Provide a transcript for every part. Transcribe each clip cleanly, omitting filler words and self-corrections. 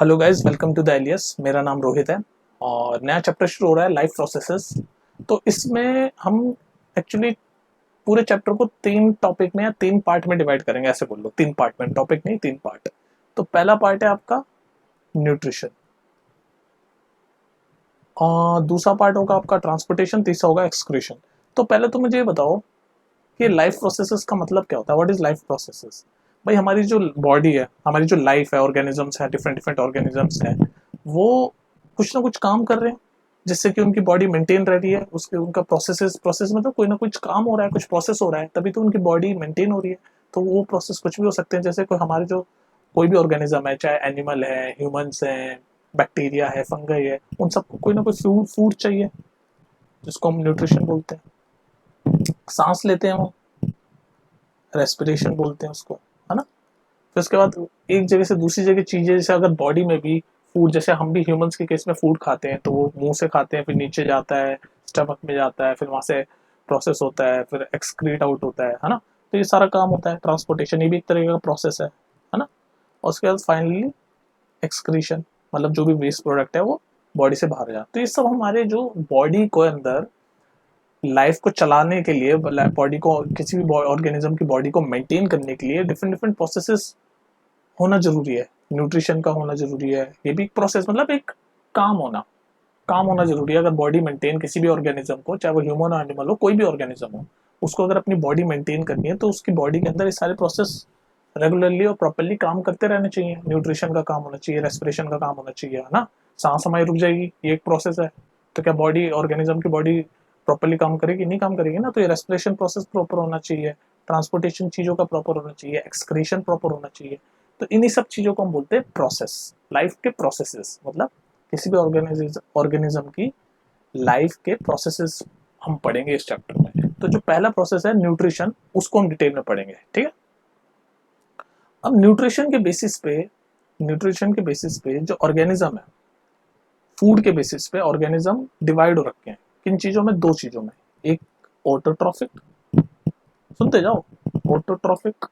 Hello guys, welcome to the एलियस। मेरा नाम रोहित है और नया चैप्टर शुरू हो रहा है, लाइफ प्रोसेसेस। तो इसमें हम एक्चुअली पूरे चैप्टर को तीन टॉपिक में या तीन पार्ट में डिवाइड करेंगे, ऐसे बोल लो। तीन पार्ट में, टॉपिक नहीं, तीन पार्ट। तो पहला पार्ट है आपका न्यूट्रिशन, और दूसरा पार्ट होगा आपका ट्रांसपोर्टेशन, तीसरा होगा एक्सक्रीशन। तो पहले तो मुझे ये बताओ कि लाइफ प्रोसेसेस का मतलब क्या होता है। What is life processes? भाई, हमारी जो बॉडी है, हमारी जो लाइफ है, ऑर्गेनिजम्स हैं, डिफरेंट डिफरेंट ऑर्गेनिजम्स हैं, वो कुछ ना कुछ काम कर रहे हैं जिससे कि उनकी बॉडी मेंटेन रह रही है। उसके उनका प्रोसेस मतलब कोई ना कुछ काम हो रहा है, कुछ प्रोसेस हो रहा है, तभी तो उनकी बॉडी मेंटेन हो रही है। तो वो प्रोसेस कुछ भी हो सकते हैं। जैसे कोई हमारे जो कोई भी ऑर्गेनिज्म है, चाहे एनिमल है, ह्यूमंस हैं, बैक्टीरिया है, फंगई है, उन सबको कोई ना कोई फूड फूड चाहिए, जिसको हम न्यूट्रिशन बोलते हैं। सांस लेते हैं वो, रेस्पिरेशन बोलते हैं उसको, है ना। फिर उसके बाद एक जगह से दूसरी जगह चीजें, जैसे अगर बॉडी में भी फूड, जैसे हम भी ह्यूमंस के केस में फूड खाते हैं, तो वो मुंह से खाते हैं, फिर नीचे जाता है, स्टमक में जाता है, फिर वहां से प्रोसेस होता है, फिर एक्सक्रीट आउट होता है ना। तो ये सारा काम होता है। ट्रांसपोर्टेशन ये भी एक तरीके का प्रोसेस है ना। और उसके बाद फाइनली एक्सक्रीशन, मतलब जो भी वेस्ट प्रोडक्ट है वो बॉडी से बाहर जाए। तो ये सब हमारे जो बॉडी को अंदर लाइफ को चलाने के लिए, बॉडी को, किसी भी ऑर्गेनिज्म की बॉडी को मेंटेन करने के लिए डिफरेंट डिफरेंट प्रोसेसेस होना जरूरी है। न्यूट्रिशन का होना जरूरी है। ये भी एक प्रोसेस, मतलब एक काम होना, काम होना जरूरी है। अगर बॉडी मेंटेन किसी भी ऑर्गेनिज्म को, चाहे वो ह्यूमन हो, एनिमल हो, कोई भी ऑर्गेनिज्म हो, उसको अगर अपनी बॉडी मेंटेन करनी है तो उसकी बॉडी के अंदर ये सारे प्रोसेस रेगुलरली और प्रॉपरली काम करते रहने चाहिए। न्यूट्रिशन का काम होना चाहिए, रेस्पिरेशन का काम होना चाहिए, है ना। सांस हमारी रुक जाएगी, ये एक प्रोसेस है। तो क्या बॉडी, ऑर्गेनिज्म की बॉडी प्रॉपरली काम करेगी? नहीं काम करेगी ना। तो ये रेस्पिरेशन प्रोसेस प्रॉपर होना चाहिए, ट्रांसपोर्टेशन चीजों का प्रॉपर होना चाहिए, एक्सक्रीशन प्रॉपर होना चाहिए। तो इन्हीं सब चीजों को हम बोलते हैं प्रोसेस, लाइफ के प्रोसेसेस। मतलब किसी भी ऑर्गेनिज्म की लाइफ के प्रोसेसेस हम पढ़ेंगे इस चैप्टर में। तो जो पहला प्रोसेस है न्यूट्रिशन, उसको हम डिटेल में पढ़ेंगे, ठीक है। अब न्यूट्रिशन के बेसिस पे जो ऑर्गेनिज्म है, फूड के बेसिस पे ऑर्गेनिज्म डिवाइड हो रखे हैं। किन चीजों में? दो चीजों में। एक ऑटोट्रॉफिक, सुनते जाओ, ऑटोट्रॉफिक,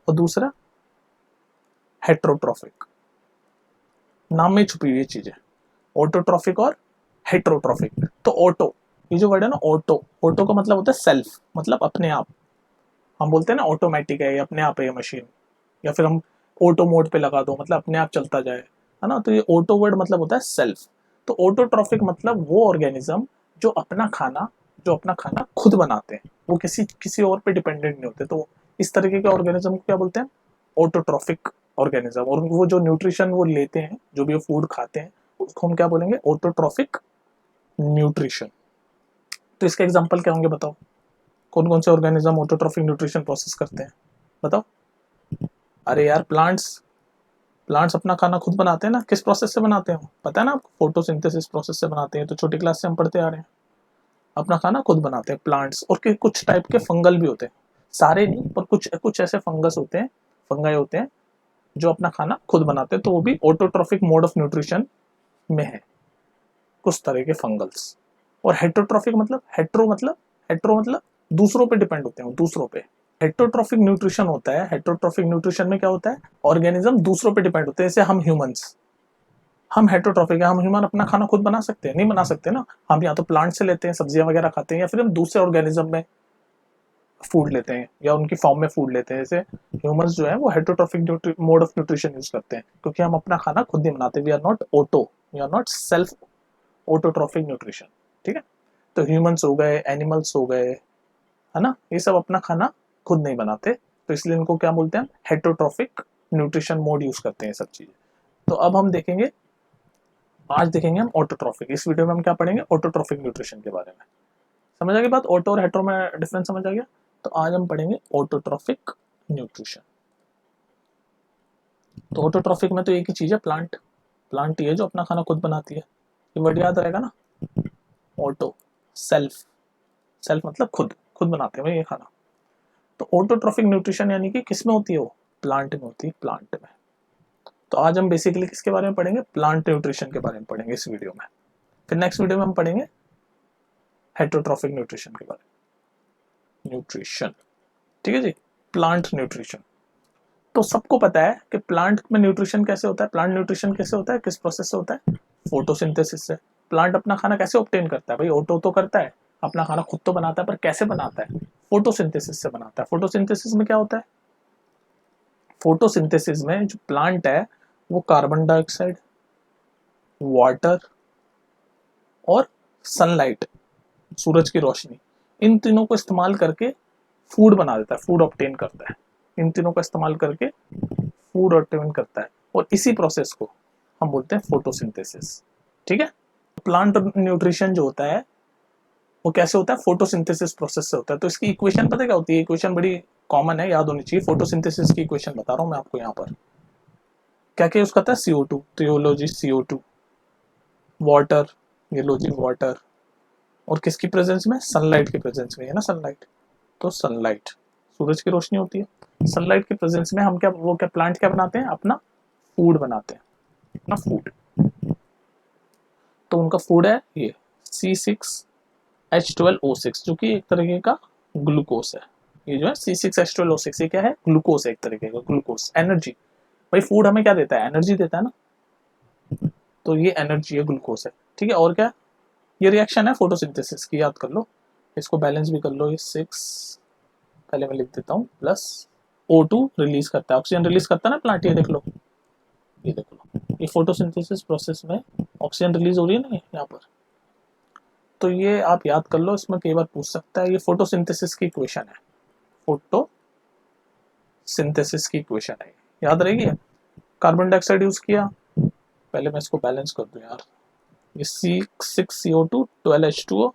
और दूसरा हेट्रोट्रॉफिक। नाम में छुपी हुई ये चीजें, ऑटोट्रॉफिक और हेट्रोट्रॉफिक। तो ऑटो, ये जो वर्ड है ना, ऑटो, ऑटो का मतलब होता है सेल्फ, मतलब अपने आप। हम बोलते हैं ना ऑटोमेटिक है, ये अपने आप है ये मशीन। या फिर हम ऑटो मोड पे लगा दो, मतलब अपने आप चलता जाए, है ना। तो ये ऑटो वर्ड मतलब होता है सेल्फ। तो ऑटोट्रॉफिक मतलब वो ऑर्गेनिज्म जो अपना खाना खुद बनाते हैं, वो किसी किसी और पे डिपेंडेंट नहीं होते। तो इस तरीके के ऑर्गेनिज्म को क्या बोलते हैं? Autotrophic organism. और वो जो न्यूट्रिशन वो लेते हैं, जो भी वो फूड खाते हैं, उसको हम क्या बोलेंगे? Autotrophic nutrition. तो इसके एग्जाम्पल क्या होंगे बताओ? कौन कौन से ऑर्गेनिज्म ऑटोट्रॉफिक न्यूट्रिशन प्रोसेस करते हैं, बताओ। अरे यार, प्लांट्स। प्लांट्स अपना खाना खुद बनाते हैं ना। किस प्रोसेस से बनाते हैं? पता है ना आपको, फोटोसिंथेसिस प्रोसेस से बनाते हैं। तो छोटी क्लास से हम पढ़ते आ रहे हैं। अपना खाना खुद बनाते हैं प्लांट्स। और कुछ टाइप के फंगल भी होते हैं, सारे नहीं, पर कुछ कुछ ऐसे फंगस होते हैं, फंगाई होते हैं, जो अपना खाना खुद बनाते हैं। तो वो भी ऑटोट्रॉफिक मोड ऑफ न्यूट्रिशन में है, कुछ तरह के फंगल्स। और हेट्रोट्रॉफिक मतलब, हेट्रो मतलब दूसरों पे डिपेंड होते हैं, दूसरों पे। हेट्रोट्रॉफिक न्यूट्रिशन होता है, हेट्रोट्रॉफिक न्यूट्रिशन में क्या होता है? ऑर्गेनिज्म दूसरों पे डिपेंड होते हैं। जैसे हम ह्यूमंस, हम हेट्रोट्रॉफिक है, हम ह्यूमन अपना खाना खुद बना सकते हैं? नहीं बना सकते ना। हम या तो प्लांट से लेते हैं, सब्जियां वगैरह खाते हैं, या फिर हम दूसरे ऑर्गेनिज्म में फूड लेते हैं, या उनकी फॉर्म में फूड लेते हैं। जैसे ह्यूमंस जो है वो heterotrophic mode of nutrition use करते हैं, क्योंकि हम अपना खाना खुद नहीं बनाते। We are not auto, we are not self autotrophic nutrition, ठीक है। तो ह्यूमंस हो गए, एनिमल्स हो गए, है ना, ये सब अपना खाना खुद नहीं बनाते। तो इसलिए इनको क्या बोलते हैं? हेट्रोट्रॉफिक न्यूट्रिशन मोड यूज करते हैं सब चीजें। तो अब हम देखेंगे, आज देखेंगे हम ऑटोट्रॉफिक। इस वीडियो में हम क्या पढ़ेंगे? ऑटोट्रॉफिक न्यूट्रिशन के बारे में। समझ आ गई बात? ऑटो और हेट्रो में डिफरेंस समझ आ गया? तो आज हम पढ़ेंगे ऑटोट्रॉफिक न्यूट्रिशन। तो ऑटोट्रॉफिक में तो एक ही चीज है, प्लांट। प्लांट ही है जो अपना खाना खुद बनाती है। ये वर्ड याद रहेगा ना, ऑटो, सेल्फ। सेल्फ मतलब खुद, खुद बनाते हैं भाई ये खाना। तो ऑटोट्रॉफिक न्यूट्रिशन यानी कि किस में होती है? वो प्लांट में होती है, प्लांट में। तो आज हम बेसिकली किसके बारे में पढ़ेंगे? प्लांट न्यूट्रिशन के बारे में पढ़ेंगे इस वीडियो में। फिर नेक्स्ट वीडियो में हम पढ़ेंगे हेट्रोट्रॉफिक न्यूट्रिशन के बारे में। न्यूट्रिशन, ठीक है जी, प्लांट न्यूट्रिशन। तो सबको पता है कि प्लांट में न्यूट्रिशन कैसे होता है, प्लांट न्यूट्रिशन कैसे होता है, किस प्रोसेस से होता है, फोटोसिंथेसिस से। प्लांट अपना खाना कैसे ऑब्टेन करता है भाई, ऑटो तो करता है, अपना खाना खुद तो बनाता है, पर कैसे बनाता है, फोटोसिंथेसिस से बनाता है। फोटोसिंथेसिस में क्या होता है, फोटोसिंथेसिस में जो प्लांट है वो कार्बन डाइऑक्साइड, वाटर और सनलाइट, सूरज की रोशनी, इन तीनों को इस्तेमाल करके फूड बना देता है, फूड ऑब्टेन करता है। इन तीनों का इस्तेमाल करके फूड ऑब्टेन करता है, और इसी प्रोसेस को हम बोलते हैं फोटोसिंथेसिस। ठीक है, प्लांट न्यूट्रिशन जो होता है वो कैसे होता है, फोटोसिंथेसिस प्रोसेस से होता है। तो इसकी इक्वेशन पता है क्या होती है, इक्वेशन बड़ी कॉमन है, याद होनी चाहिए। फोटोसिंथेसिस की इक्वेशन बता रहा हूं मैं आपको यहाँ पर। क्या क्या यूज करता है, CO2, तो ये लो जी CO2, वाटर, ये लो जी वाटर, और किसकी प्रेजेंस में, सनलाइट की प्रेजेंस में है ना, सनलाइट, तो सनलाइट, सूरज की रोशनी होती है। सनलाइट की प्रेजेंस में हम क्या, वो क्या प्लांट क्या बनाते हैं, अपना फूड बनाते हैं, अपना फूड। तो उनका फूड है ये C6H12O6, जो कि एक तरीके का ग्लूकोस है। ये जो है C6H12O6, ये क्या है, ग्लूकोस है, एक तरीके का ग्लूकोस, एनर्जी। भाई फूड हमें क्या देता है, एनर्जी देता है ना, तो ये एनर्जी है, ग्लूकोस है। ठीक है, और क्या, ये रिएक्शन है फोटोसिंथेसिस की, याद कर लो, इसको बैलेंस भी कर लो। ये 6, पहले मैं लिख देता हूँ, प्लस O2 रिलीज करता है, ऑक्सीजन रिलीज करता है ना प्लांट, ये देख लो, ये देख लो, ये फोटोसिंथेसिस प्रोसेस में ऑक्सीजन रिलीज हो रही है ना यहाँ पर। तो ये आप याद कर लो, इसमें कई बार पूछ सकता है, ये फोटोसिंथेसिस की इक्वेशन है, फोटोसिंथेसिस की इक्वेशन है, याद रहेगी। कार्बन डाइऑक्साइड यूज किया, पहले मैं इसको बैलेंस कर दूं यार, ये C6CO2 12H2O,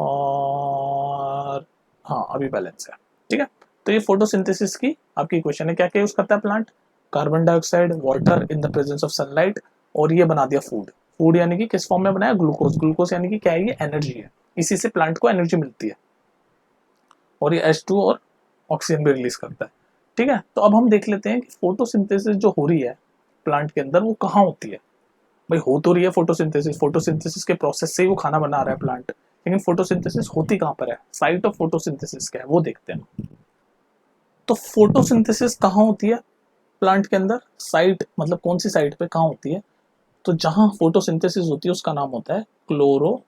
और हाँ अभी बैलेंस है। ठीक है, तो ये फोटोसिंथेसिस की आपकी इक्वेशन है। क्या क्या यूज करता है plant, carbon dioxide, water in the presence of sunlight, और ये बना दिया फूड। फूड यानी कि किस फॉर्म में बनाया, ग्लूकोज। ग्लूकोज यानी कि क्या है, ये एनर्जी है, इसी से प्लांट को एनर्जी मिलती है, और ये H2 और ऑक्सीजन भी रिलीज करता है। ठीक है, तो अब हम देख लेते हैं कि फोटोसिंथेसिस जो हो रही है प्लांट के अंदर वो कहाँ होती है। भाई हो तो रही है फोटोसिंथेसिस, फोटोसिंथेसिस के प्रोसेस से ही वो खाना बना रहा है प्लांट, लेकिन फोटोसिंथेसिस होती कहाँ पर है, साइट ऑफ फोटोसिंथेसिस क्या है वो देखते हैं। तो फोटोसिंथेसिस कहाँ होती है प्लांट के अंदर, साइट मतलब कौन सी साइट पे कहाँ होती है, तो जहां फोटोसिंथेसिस होती है उसका नाम होता है क्लोरो,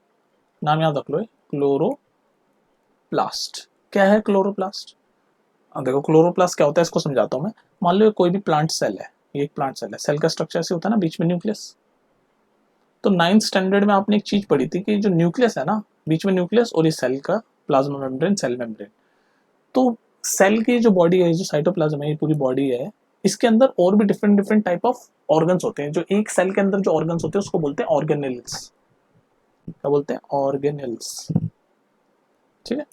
नाम याद रख लो, क्लोरोप्लास्ट। क्या है क्लोरोप्लास्ट, देखो क्लोरोप्लास्ट क्या होता है इसको समझाता हूँ मैं। मान लो कोई भी प्लांट सेल है, ये एक प्लांट सेल है, सेल का स्ट्रक्चर ऐसे होता है ना, बीच में न्यूक्लियस। तो 9th स्टैंडर्ड में आपने एक चीज पढ़ी थी कि जो न्यूक्लियस है ना, बीच में न्यूक्लियस, और ये सेल का प्लाज्मा मेम्ब्रेन, सेल मेम्ब्रेन। तो सेल की जो बॉडी है, जो साइटोप्लाज्म है, ये पूरी बॉडी है, इसके अंदर और भी different different type of organs होते हैं। जो एक सेल के अंदर जो ऑर्गन्स होते हैं उसको बोलते हैं ऑर्गेनेल्स। क्या बोलते हैं, ऑर्गेनेल्स। ठीक है,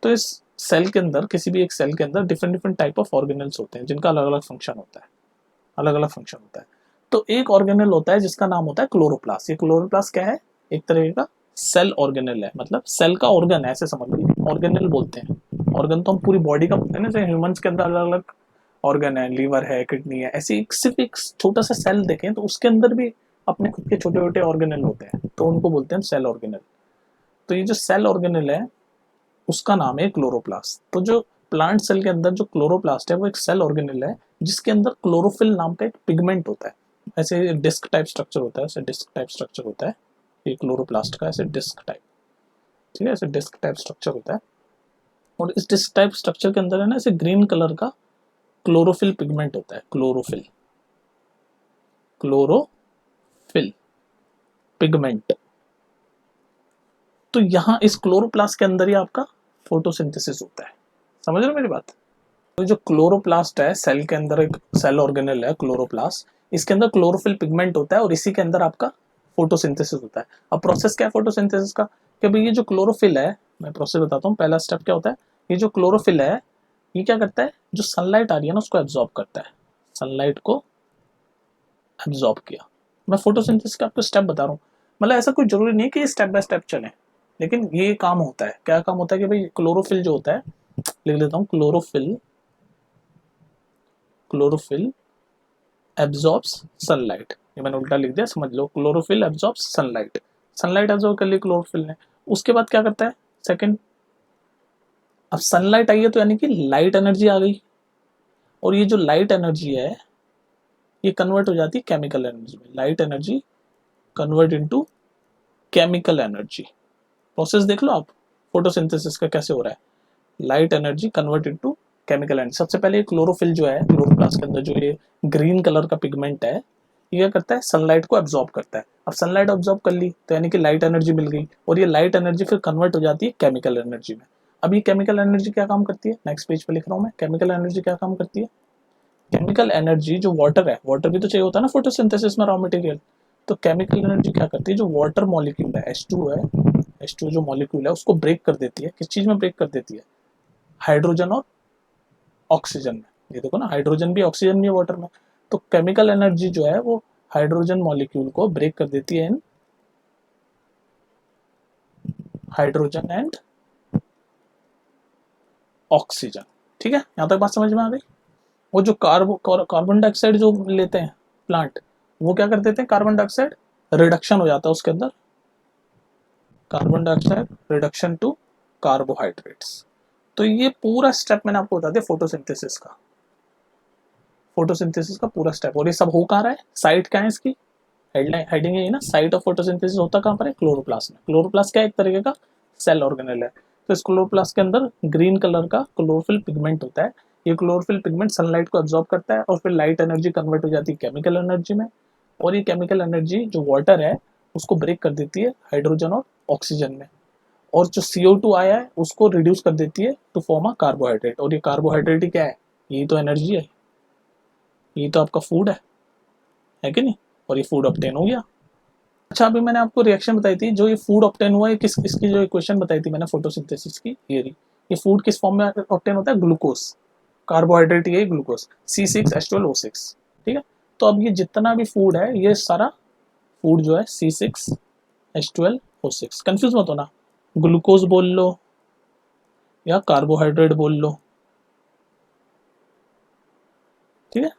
तो इस सेल के अंदर, किसी भी एक सेल के अंदर different different type of organelles होते हैं, जिनका अलग अलग फंक्शन होता है, अलग अलग फंक्शन होता है। तो एक ऑर्गेनेल होता है जिसका नाम होता है क्लोरोप्लास्ट। ये क्लोरोप्लास्ट क्या है, एक तरह का सेल ऑर्गेनेल है, मतलब सेल का ऑर्गन है, ऐसे समझ लो, ऑर्गेनेल बोलते हैं। ऑर्गन तो हम पूरी बॉडी का बोलते हैं ना, जैसे ह्यूमंस के अंदर अलग अलग ऑर्गन है, लीवर है, किडनी है, ऐसे सिर्फ एक छोटा सा सेल देखें तो उसके अंदर भी अपने खुद के छोटे छोटे ऑर्गेनल होते हैं, तो उनको बोलते हैं सेल ऑर्गेनल। तो ये जो सेल ऑर्गेनल है उसका नाम है क्लोरोप्लास्ट। तो जो प्लांट सेल के अंदर जो क्लोरोप्लास्ट है वो एक सेल ऑर्गेनल है, जिसके अंदर क्लोरोफिल नाम का एक पिगमेंट होता है। ऐसे डिस्क टाइप स्ट्रक्चर होता है, ऐसे डिस्क टाइप स्ट्रक्चर होता है ये क्लोरोप्लास्ट का, ऐसे डिस्क टाइप। ठीक है, ऐसे डिस्क टाइप स्ट्रक्चर होता है, और इस डिस्क टाइप स्ट्रक्चर के अंदर है ना, ऐसे ग्रीन कलर का क्लोरोफिल पिगमेंट होता है, क्लोरोफिल, क्लोरोफिल पिगमेंट। तो यहाँ इस क्लोरोप्लास्ट के अंदर ही आपका फोटोसिंथेसिस होता है। समझ रहे हो मेरी बात। तो जो क्लोरोप्लास्ट है सेल के अंदर, एक सेल ऑर्गेनेल है क्लोरोप्लास्ट, इसके अंदर क्लोरोफिल पिगमेंट होता है, और इसी के अंदर आपका फोटोसिंथेसिस होता है। अब प्रोसेस क्या है फोटोसिंथेसिस का, कि भाई ये जो क्लोरोफिल है, मैं प्रोसेस बताता हूँ। पहला स्टेप क्या होता है, ये जो क्लोरोफिल है ये क्या करता है, जो सनलाइट आ रही है ना उसको एब्जॉर्ब करता है, सनलाइट को एब्जॉर्ब किया। मैं फोटोसिंथेसिस का आपको स्टेप बता रहा हूँ, मतलब ऐसा कोई जरूरी नहीं है कि स्टेप बाय स्टेप चले, लेकिन ये काम होता है। क्या काम होता है कि भाई क्लोरोफिल जो होता है, लिख देता हूँ, क्लोरोफिल, क्लोरोफिल एब्जॉर्ब्स सनलाइट। ये मैंने उल्टा लिख दिया, समझ लो, chlorophyll absorbs sunlight. Sunlight absorb कर ली क्लोरोफिल ने, उसके बाद क्या करता है, सेकंड, अब सनलाइट आई है तो यानी कि लाइट एनर्जी आ गई, और ये जो लाइट एनर्जी है ये कन्वर्ट हो जाती है केमिकल एनर्जी में। Light energy convert into chemical energy. Process देख लो आप फोटोसिंथेसिस का कैसे हो रहा है। Light energy convert into chemical energy. सबसे पहले क्लोरोफिल जो है, क्लोरोप्लास्ट के अंदर जो ये ग्रीन कलर का पिगमेंट है, ये क्या करता है, सनलाइट को एब्जॉर्ब करता है। अब सनलाइट एब्जॉर्ब कर ली तो यानी कि लाइट एनर्जी मिल गई, और ये लाइट एनर्जी फिर कन्वर्ट हो जाती है केमिकल एनर्जी में। अब ये केमिकल एनर्जी क्या काम करती है, नेक्स्ट पेज पे लिख रहा हूँ मैं, केमिकल एनर्जी क्या काम करती है। केमिकल एनर्जी जो वाटर है, वाटर भी तो चाहिए होता है ना फोटोसिंथेसिस में, रॉ मटेरियल। तो केमिकल एनर्जी क्या करती है, जो वाटर मॉलिक्यूल है H2 है, H2 जो मॉलिक्यूल है उसको ब्रेक कर देती है। किस चीज में ब्रेक कर देती है, हाइड्रोजन और ऑक्सीजन में। ये देखो ना, हाइड्रोजन भी ऑक्सीजन भी है वाटर में। तो केमिकल एनर्जी जो है वो हाइड्रोजन मॉलिक्यूल को ब्रेक कर देती है इन हाइड्रोजन एंड ऑक्सीजन। ठीक है, यहां तक बात समझ में आ गई। वो जो कार्बन डाइऑक्साइड जो लेते हैं प्लांट, वो क्या कर देते हैं, कार्बन डाइऑक्साइड रिडक्शन हो जाता है उसके अंदर, carbon dioxide reduction to carbohydrates. तो ये पूरा स्टेप मैंने आपको बता दिया फोटोसिंथेसिस का, फोटोसिंथेसिस का पूरा स्टेप। और ये सब हो कहाँ रहा है, साइट क्या है इसकी, हेडलाइन हेडिंग है ना, साइट ऑफ फोटोसिंथेसिस होता कहाँ पर है, क्लोरोप्लास्ट में। क्लोरोप्लास्ट क्या है, एक तरीके का सेल ऑर्गेनेल है। तो इस क्लोरोप्लास्ट के अंदर ग्रीन कलर का क्लोरोफिल पिगमेंट होता है। ये क्लोरोफिल पिगमेंट सनलाइट को एब्जॉर्ब करता है और फिर लाइट एनर्जी कन्वर्ट हो जाती है केमिकल एनर्जी में। और ये केमिकल एनर्जी जो वाटर है उसको ब्रेक कर देती है हाइड्रोजन और ऑक्सीजन में। और जो CO2 आया है उसको रिड्यूस कर देती है टू फॉर्म अ कार्बोहाइड्रेट। और ये कार्बोहाइड्रेट ही क्या है, यही तो एनर्जी है, ये तो आपका फूड है कि नहीं। और ये फूड ऑब्टेन हो गया। अच्छा, अभी मैंने आपको रिएक्शन बताई थी, जो ये फूड ऑब्टेन हुआ है किस, इसकी जो इक्वेशन बताई थी मैंने फोटोसिंथेसिस की, ये फूड किस फॉर्म में ऑब्टेन होता है, ग्लूकोज, कार्बोहाइड्रेट ये ग्लूकोज, C6H12O6। ठीक है, तो अब ये जितना भी फूड है ये सारा फूड जो है C6H12O6। कंफ्यूज मत होना, ग्लूकोज बोल लो या कार्बोहाइड्रेट बोल लो, ठीक है,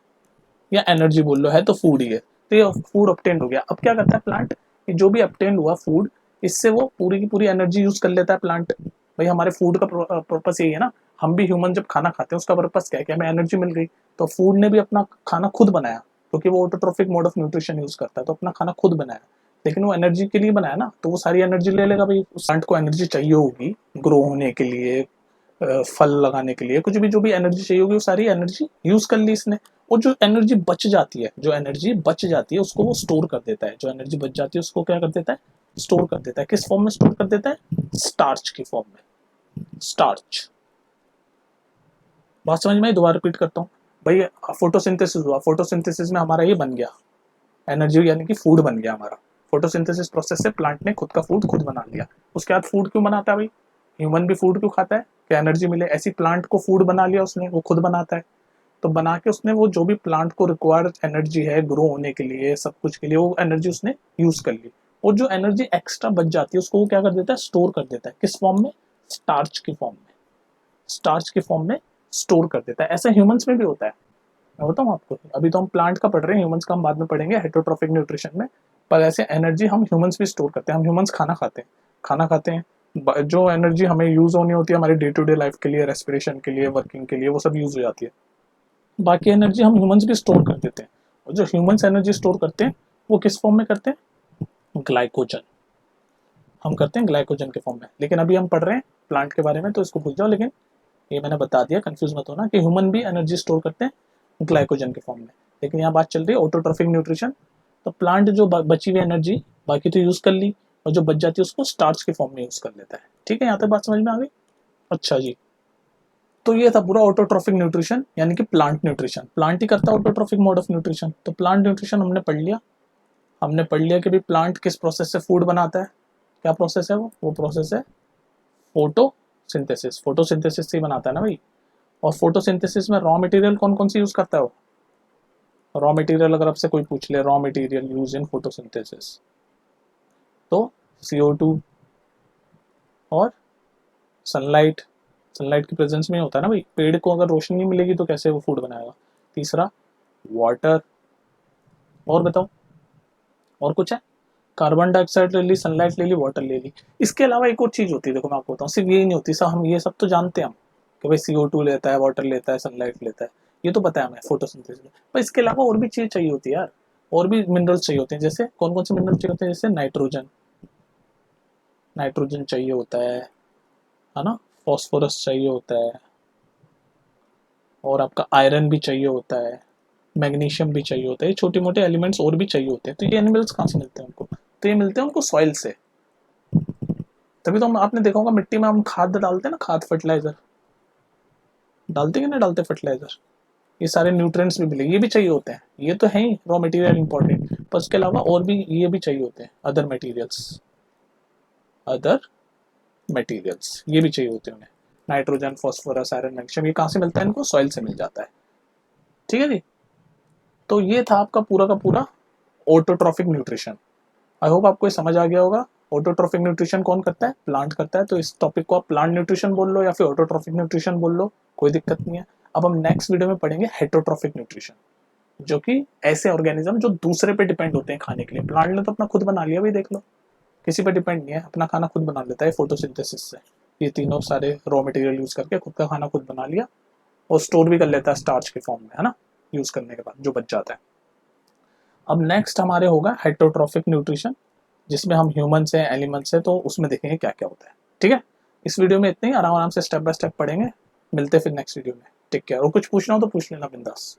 या एनर्जी बोल लो, है तो फूड ही है। तो ये फूड ऑब्टेन हो गया। अब क्या करता है प्लांट, कि जो भी ऑब्टेन हुआ फूड, इससे वो पूरी की पूरी एनर्जी यूज कर लेता है प्लांट। भाई हमारे फूड का पर्पस यही है ना, हम भी ह्यूमन जब खाना खाते हैं उसका पर्पस क्या है, कि हमें एनर्जी मिल गई। तो फूड ने भी अपना खाना खुद बनाया, क्योंकि वो autotrophic mode of nutrition use करता है, तो अपना खाना खुद बनाया। लेकिन वो एनर्जी के लिए बनाया ना, तो वो सारी एनर्जी ले लेगा। भाई उस प्लांट को एनर्जी चाहिए होगी ग्रो होने के लिए, फल लगाने के लिए, कुछ भी जो भी एनर्जी चाहिए होगी वो सारी एनर्जी यूज कर ली इसने। और जो एनर्जी बच जाती है, जो एनर्जी बच जाती है उसको वो स्टोर कर देता है। जो एनर्जी बच जाती है उसको क्या कर देता है, स्टोर कर देता है। किस फॉर्म में स्टोर कर देता है, स्टार्च की फॉर्म में, स्टार्च। बात समझ में, दोबारा रिपीट करता हूँ। भाई फोटोसिंथेसिस हुआ, फोटोसिंथेसिस में हमारा ये बन गया एनर्जी, यानी कि फूड बन गया हमारा। फोटोसिंथेसिस प्रोसेस से प्लांट ने खुद का फूड खुद बना लिया। उसके बाद फूड क्यों बनाता है भाई, ह्यूमन भी फूड क्यों खाता है, कि एनर्जी मिले। ऐसी प्लांट को फूड बना लिया उसने, वो खुद बनाता है। तो बना के उसने वो जो भी प्लांट को रिक्वायर्ड एनर्जी है ग्रो होने के लिए, सब कुछ के लिए, वो एनर्जी उसने यूज कर ली। और जो एनर्जी एक्स्ट्रा बच जाती है उसको वो क्या कर देता है, स्टोर कर देता है। किस फॉर्म में, स्टार्च की फॉर्म में, स्टार्च की फॉर्म में स्टोर कर देता है। ऐसा ह्यूमंस में भी होता है। मैं बताऊँ आपको, अभी तो हम प्लांट का पढ़ रहे हैं, ह्यूमंस का हम बाद में पढ़ेंगे हेटरोट्रोफिक न्यूट्रिशन में। पर ऐसे एनर्जी हम ह्यूमंस भी स्टोर करते हैं। हम ह्यूमंस खाना खाते हैं, खाना खाते हैं, जो एनर्जी हमें यूज होनी होती है हमारी डे टू डे लाइफ के लिए, रेस्पिरेशन के लिए, वर्किंग के लिए, वो सब यूज हो जाती है। बाकी एनर्जी हम ह्यूमंस भी स्टोर कर देते हैं। और जो ह्यूमंस एनर्जी स्टोर करते हैं वो किस फॉर्म में करते हैं, ग्लाइकोजन। हम करते हैं ग्लाइकोजन के फॉर्म में। लेकिन अभी हम पढ़ रहे हैं प्लांट के बारे में, तो इसको भूल जाओ। लेकिन ये मैंने बता दिया, कंफ्यूज मत होना, कि ह्यूमन भी एनर्जी स्टोर करते हैं ग्लाइकोजन के फॉर्म में। लेकिन यहाँ बात चल रही है ऑटोट्रोफिक न्यूट्रिशन। तो प्लांट जो बची हुई एनर्जी बाकी तो यूज कर ली, और जो बच जाती है उसको स्टार्च के फॉर्म में यूज कर लेता है। ठीक है, यहाँ तक बात समझ में आ गई। अच्छा जी, तो ये था पूरा ऑटोट्रोफिक न्यूट्रिशन, यानी कि प्लांट न्यूट्रिशन। प्लांट ही करता है ऑटोट्रोफिक मोड ऑफ न्यूट्रिशन। तो प्लांट न्यूट्रिशन हमने पढ़ लिया। हमने पढ़ लिया कि भाई प्लांट किस प्रोसेस से फूड बनाता है। क्या प्रोसेस है वो प्रोसेस है फोटोसिंथेसिस। फोटोसिंथेसिस से ही बनाता है ना भाई। और फोटोसिंथेसिस में रॉ मटेरियल कौन कौन सी यूज करता है वो, रॉ मटेरियल अगर आपसे कोई पूछ ले, raw material use in photosynthesis, तो CO2 और सनलाइट। सनलाइट की प्रेजेंस में होता है ना भाई। पेड़ को अगर रोशनी नहीं मिलेगी तो कैसे वो फूड बनाएगा। तीसरा वाटर, और बताओ और कुछ है, कार्बन डाइऑक्साइड ले ली, सनलाइट ले ली, वाटर ले ली। इसके अलावा एक और चीज होती है, देखो मैं आपको बताऊँ, सिर्फ यही नहीं होती सब, हम ये सब तो जानते हैं हम, कि भाई CO2 लेता है, वाटर लेता है, सनलाइट लेता है। ये तो पता है हमें फोटोसिंथेसिस में, पर इसके अलावा और भी चीज़ चाहिए होती है यार, और भी मिनरल्स चाहिए होते हैं। जैसे कौन कौन से मिनरल चाहिए होते हैं? जैसे नाइट्रोजन, नाइट्रोजन चाहिए होता है ना, फॉस्फोरस चाहिए होता है, और आपका आयरन भी चाहिए होता है, मैग्नीशियम भी चाहिए होता है, ये छोटे मोटे एलिमेंट्स और भी चाहिए होते हैं। तो ये एनिमल्स कहाँ से मिलते हैं उनको? तो ये मिलते हैं उनको सॉइल से। तभी तो हम, आपने देखा होगा मिट्टी में हम खाद डालते हैं ना, खाद फर्टिलाइजर डालते हैं कि नहीं डालते फर्टिलाइजर, ये सारे न्यूट्रिएंट्स भी मिले, ये भी चाहिए होते हैं। ये तो है ही रॉ मटेरियल इंपॉर्टेंट, पर उसके अलावा और भी ये भी चाहिए होते हैं, अदर मटेरियल्स, अदर मटेरियल्स ये भी चाहिए होते हैं उन्हें। नाइट्रोजन, फॉस्फोरस, आयरन, मैग्नीशियम, ये कहाँ से मिलता है? इनको सॉइल से मिल जाता है। ठीक है जी। तो ये था आपका पूरा का पूरा ऑटोट्रॉफिक न्यूट्रिशन। आई होप आपको ये समझ आ गया होगा। ऑटोट्रॉफिक न्यूट्रिशन कौन करता है? प्लांट करता है। तो इस टॉपिक को आप प्लांट न्यूट्रिशन बोल लो या फिर ऑटोट्रॉफिक न्यूट्रिशन बोल लो, कोई दिक्कत नहीं है। अब हम नेक्स्ट वीडियो में पढ़ेंगे हेटरोट्रॉफिक न्यूट्रिशन, जो कि ऐसे ऑर्गेनिज्म जो दूसरे पे डिपेंड होते हैं खाने के लिए। प्लांट ने तो अपना खुद बना लिया भाई, देख लो, किसी पे डिपेंड नहीं है, अपना खाना खुद बना लेता है फोटोसिंथेसिस से। ये तीनों सारे रॉ मटेरियल यूज करके खुद का खाना खुद बना लिया, और स्टोर भी कर लेता है स्टार्च के फॉर्म में, है ना, यूज करने के बाद जो बच जाता है। अब नेक्स्ट हमारे होगा हेटरोट्रॉफिक न्यूट्रिशन, जिसमें हम ह्यूमन से, एनिमल्स से, तो उसमें देखेंगे क्या क्या होता है। ठीक है, इस वीडियो में इतने ही, आराम आराम से स्टेप बाय स्टेप पढ़ेंगे। मिलते हैं फिर नेक्स्ट वीडियो में। Take care. और कुछ पूछना हो तो पूछ लेना बिंदास।